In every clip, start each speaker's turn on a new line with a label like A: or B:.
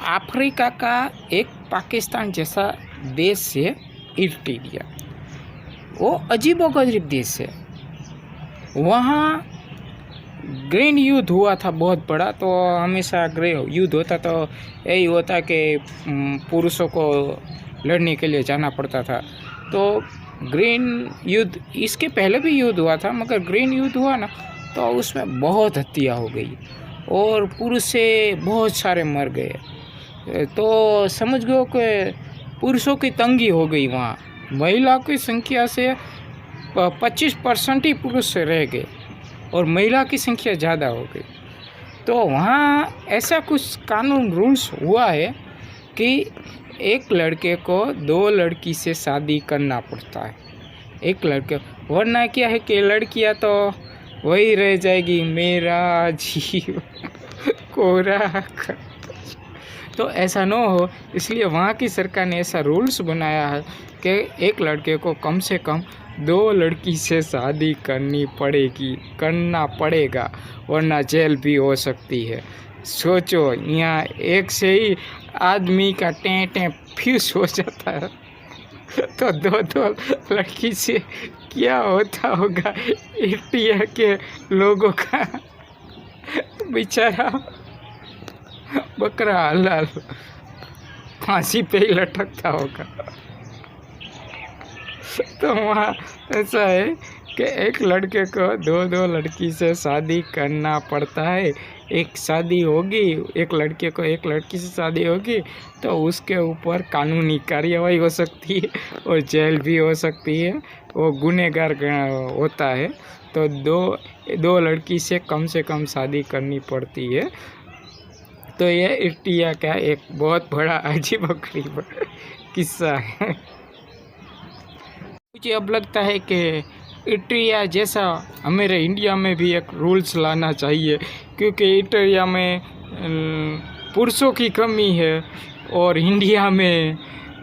A: Africa का एक पाकिस्तान जैसा देश है इरिट्रिया। वो अजीबोगरीब देश है। वहाँ ग्रीन युद्ध हुआ था बहुत बड़ा। तो हमेशा ग्रीन युद्ध होता तो यही होता कि पुरुषों को लड़ने के लिए जाना पड़ता था। तो ग्रीन युद्ध, इसके पहले भी युद्ध हुआ था, मगर ग्रीन युद्ध हुआ ना तो उसमें बहुत हत्या हो गई और पुरुष से बहुत सारे मर गए। तो समझ गए कि पुरुषों की तंगी हो गई। वहाँ महिला की संख्या से 25% ही पुरुष रह गए और महिला की संख्या ज़्यादा हो गई। तो वहाँ ऐसा कुछ कानून रूल्स हुआ है कि एक लड़के को 2 लड़की से शादी करना पड़ता है। एक लड़के, वरना क्या है कि लड़कियाँ तो वही रह जाएगी, मेरा जीव कोरा। तो ऐसा न हो, इसलिए वहाँ की सरकार ने ऐसा रूल्स बनाया है कि एक लड़के को कम से कम 2 लड़की से शादी करना पड़ेगा, वरना जेल भी हो सकती है। सोचो, यहाँ एक से ही आदमी का टें फ्यूज हो जाता है, तो 2 लड़की से क्या होता होगा इंडिया के लोगों का। बेचारा बकरा हलाल फांसी पे ही लटकता होगा। तो वहाँ ऐसा है कि एक लड़के को 2 लड़की से शादी करना पड़ता है। एक शादी होगी, एक लड़के को एक लड़की से शादी होगी तो उसके ऊपर कानूनी कार्यवाही हो सकती है और जेल भी हो सकती है। वो गुनहगार होता है। तो 2 लड़की से कम शादी करनी पड़ती है। तो ये इरिट्रिया का एक बहुत बड़ा अजीबोगरीब किस्सा है। मुझे अब लगता है कि इरिट्रिया जैसा हमारे इंडिया में भी एक रूल्स लाना चाहिए, क्योंकि इरिट्रिया में पुरुषों की कमी है और इंडिया में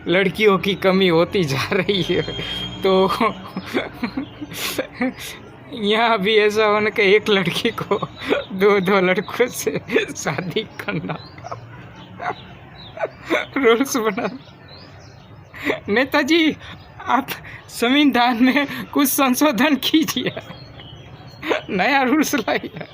A: लड़कियों की कमी होती जा रही है। तो यहाँ भी ऐसा होना कि एक लड़की को 2 लड़कों से शादी करना रूल्स बना। नेताजी, आप संविधान में कुछ संशोधन कीजिए, नया रूल्स लाइए।